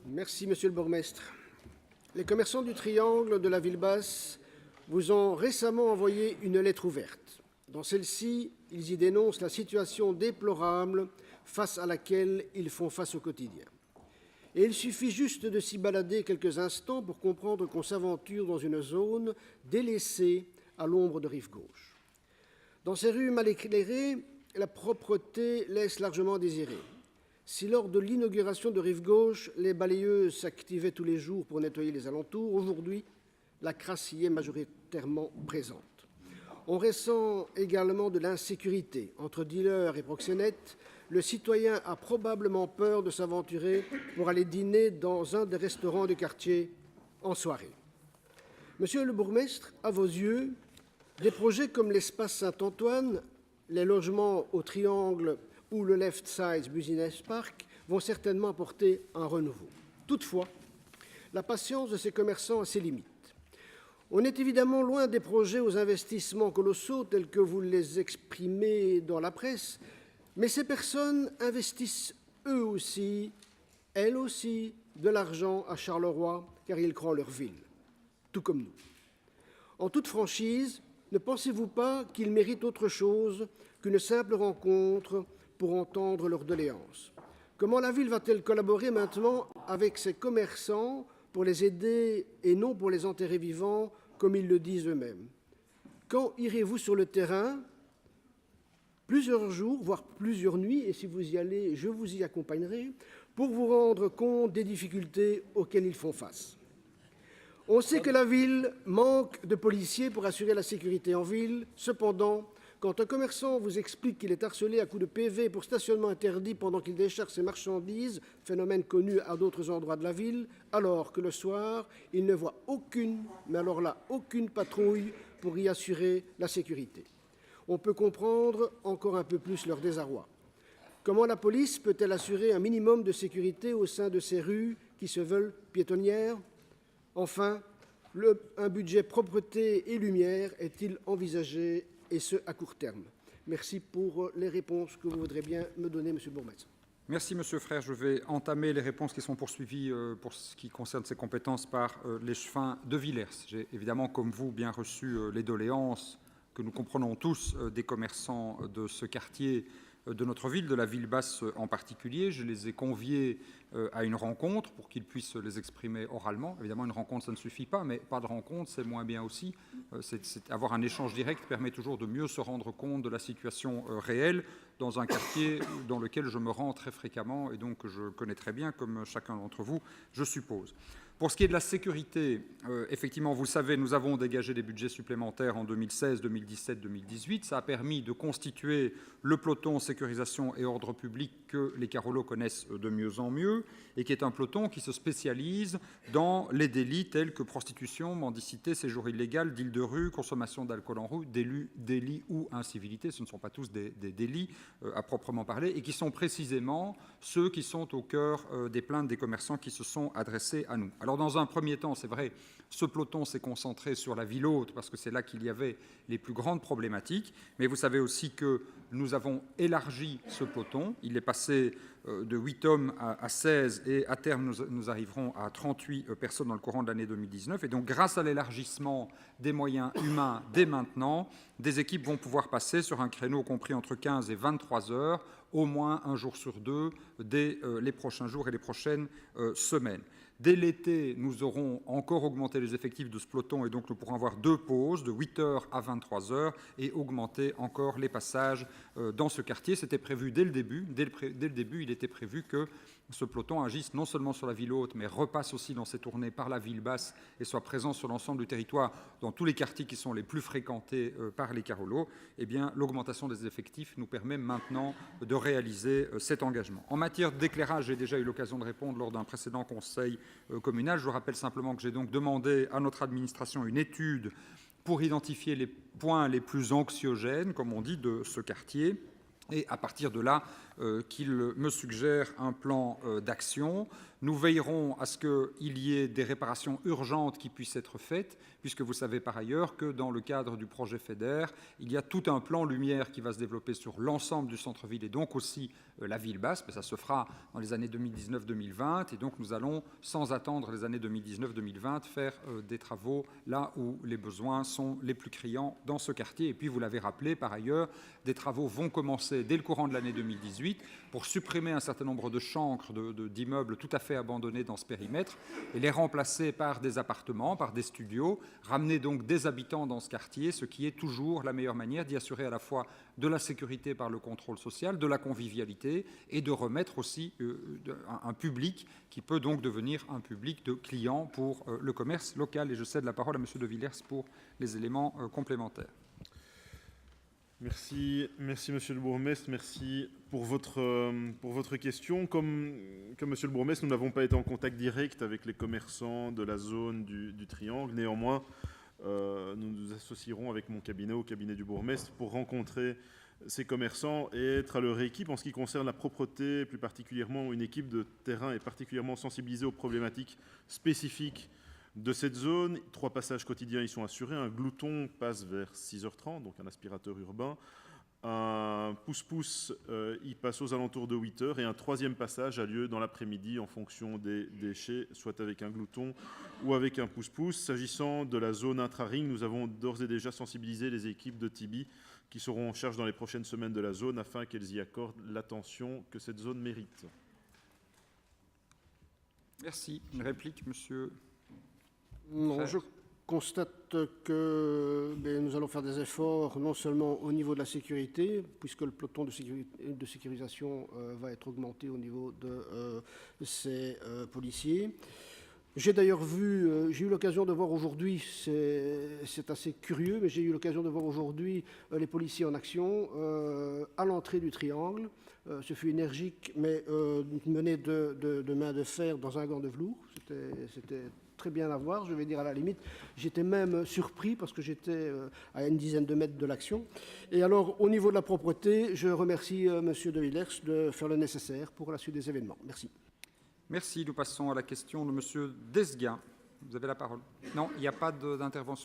Merci, Monsieur le bourgmestre. Les commerçants du Triangle de la Ville-Basse vous ont récemment envoyé une lettre ouverte. Dans celle-ci, ils y dénoncent la situation déplorable face à laquelle ils font face au quotidien. Et il suffit juste de s'y balader quelques instants pour comprendre qu'on s'aventure dans une zone délaissée à l'ombre de Rive Gauche. Dans ces rues mal éclairées, la propreté laisse largement désirer. Si lors de l'inauguration de Rive Gauche, les balayeuses s'activaient tous les jours pour nettoyer les alentours, aujourd'hui, la crasse y est majoritairement présente. On ressent également de l'insécurité. Entre dealers et proxénètes, le citoyen a probablement peur de s'aventurer pour aller dîner dans un des restaurants du quartier en soirée. Monsieur le bourgmestre, à vos yeux, des projets comme l'espace Saint-Antoine, les logements au Triangle ou le Left Side Business Park vont certainement apporter un renouveau. Toutefois, la patience de ces commerçants a ses limites. On est évidemment loin des projets aux investissements colossaux tels que vous les exprimez dans la presse, mais ces personnes investissent elles aussi, de l'argent à Charleroi car ils croient en leur ville, tout comme nous. En toute franchise, ne pensez-vous pas qu'ils méritent autre chose qu'une simple rencontre pour entendre leurs doléances? Comment la ville va-t-elle collaborer maintenant avec ses commerçants pour les aider et non pour les enterrer vivants, comme ils le disent eux-mêmes? Quand irez-vous sur le terrain? Plusieurs jours, voire plusieurs nuits, et si vous y allez, je vous y accompagnerai, pour vous rendre compte des difficultés auxquelles ils font face. On sait que la ville manque de policiers pour assurer la sécurité en ville. Cependant, quand un commerçant vous explique qu'il est harcelé à coups de PV pour stationnement interdit pendant qu'il décharge ses marchandises, phénomène connu à d'autres endroits de la ville, alors que le soir, il ne voit aucune, mais alors là, aucune patrouille pour y assurer la sécurité. On peut comprendre encore un peu plus leur désarroi. Comment la police peut-elle assurer un minimum de sécurité au sein de ces rues qui se veulent piétonnières? Enfin, un budget propreté et lumière est-il envisagé, et ce, à court terme? Merci pour les réponses que vous voudrez bien me donner, Monsieur le bourgmestre. Merci, Monsieur Frère. Je vais entamer les réponses qui sont poursuivies pour ce qui concerne ces compétences par l'échevin de Villers. J'ai évidemment, comme vous, bien reçu les doléances que nous comprenons tous des commerçants de ce quartier de notre ville, de la ville basse en particulier. Je les ai conviés à une rencontre pour qu'ils puissent les exprimer oralement. Évidemment, une rencontre, ça ne suffit pas, mais pas de rencontre, c'est moins bien aussi. Avoir un échange direct permet toujours de mieux se rendre compte de la situation réelle dans un quartier dans lequel je me rends très fréquemment et donc que je connais très bien, comme chacun d'entre vous, je suppose. Pour ce qui est de la sécurité, effectivement, vous le savez, nous avons dégagé des budgets supplémentaires en 2016, 2017, 2018. Ça a permis de constituer le peloton sécurisation et ordre public que les Carolo connaissent de mieux en mieux et qui est un peloton qui se spécialise dans les délits tels que prostitution, mendicité, séjour illégal, deal de rue, consommation d'alcool en rue, délits ou incivilités. Ce ne sont pas tous des délits à proprement parler et qui sont précisément ceux qui sont au cœur des plaintes des commerçants qui se sont adressés à nous. Alors, dans un premier temps, c'est vrai, ce peloton s'est concentré sur la ville haute parce que c'est là qu'il y avait les plus grandes problématiques. Mais vous savez aussi que nous avons élargi ce peloton. Il est passé de 8 hommes à 16 et à terme, nous arriverons à 38 personnes dans le courant de l'année 2019. Et donc, grâce à l'élargissement des moyens humains dès maintenant, des équipes vont pouvoir passer sur un créneau compris entre 15 et 23 heures, au moins un jour sur deux, dès les prochains jours et les prochaines semaines. Dès l'été, nous aurons encore augmenté les effectifs de ce peloton et donc nous pourrons avoir 2 pauses de 8 heures à 23 heures et augmenter encore les passages dans ce quartier. C'était prévu dès le début. Dès le début, il était prévu que ce peloton agisse non seulement sur la ville haute, mais repasse aussi dans ses tournées par la ville basse et soit présent sur l'ensemble du territoire, dans tous les quartiers qui sont les plus fréquentés par les Carolos. Eh bien, l'augmentation des effectifs nous permet maintenant de réaliser cet engagement. En matière d'éclairage, j'ai déjà eu l'occasion de répondre lors d'un précédent conseil communal. Je vous rappelle simplement que j'ai donc demandé à notre administration une étude pour identifier les points les plus anxiogènes, comme on dit, de ce quartier. et à partir de là, qu'il me suggère un plan d'action. Nous veillerons à ce qu'il y ait des réparations urgentes qui puissent être faites, puisque vous savez par ailleurs que dans le cadre du projet FEDER, il y a tout un plan lumière qui va se développer sur l'ensemble du centre-ville et donc aussi la ville basse, mais ça se fera dans les années 2019-2020, et donc nous allons, sans attendre les années 2019-2020, faire des travaux là où les besoins sont les plus criants dans ce quartier. Et puis, vous l'avez rappelé, par ailleurs, des travaux vont commencer dès le courant de l'année 2018 pour supprimer un certain nombre de chancres d'immeubles tout à fait abandonnés dans ce périmètre et les remplacer par des appartements, par des studios, ramener donc des habitants dans ce quartier, ce qui est toujours la meilleure manière d'y assurer à la fois de la sécurité par le contrôle social, de la convivialité et de remettre aussi un public qui peut donc devenir un public de clients pour le commerce local. Et je cède la parole à M. De Villers pour les éléments complémentaires. Merci, Monsieur le bourgmestre. Merci pour votre question. Comme Monsieur le bourgmestre, nous n'avons pas été en contact direct avec les commerçants de la zone du Triangle. Néanmoins, nous nous associerons avec mon cabinet au cabinet du bourgmestre pour rencontrer ces commerçants et être à leur équipe. En ce qui concerne la propreté, plus particulièrement, une équipe de terrain est particulièrement sensibilisée aux problématiques spécifiques de cette zone. 3 passages quotidiens y sont assurés. Un glouton passe vers 6h30, donc un aspirateur urbain. Un pouce-pouce y passe aux alentours de 8h. Et un 3e passage a lieu dans l'après-midi en fonction des déchets, soit avec un glouton ou avec un pouce-pouce. S'agissant de la zone intra-ring, nous avons d'ores et déjà sensibilisé les équipes de Tibi qui seront en charge dans les prochaines semaines de la zone afin qu'elles y accordent l'attention que cette zone mérite. Merci. Une réplique, monsieur? Non, je constate que nous allons faire des efforts non seulement au niveau de la sécurité, puisque le peloton de sécurisation va être augmenté au niveau de ces policiers. J'ai d'ailleurs j'ai eu l'occasion de voir aujourd'hui, c'est assez curieux, mais j'ai eu l'occasion de voir aujourd'hui les policiers en action à l'entrée du Triangle. Ce fut énergique, mais mené de main de fer dans un gant de velours. C'était très bien à voir, je vais dire à la limite. J'étais même surpris parce que j'étais à une dizaine de mètres de l'action. Et alors, au niveau de la propreté, je remercie M. De Villers de faire le nécessaire pour la suite des événements. Merci. Merci. Nous passons à la question de M. Desguin. Vous avez la parole. Non, il n'y a pas d'intervention.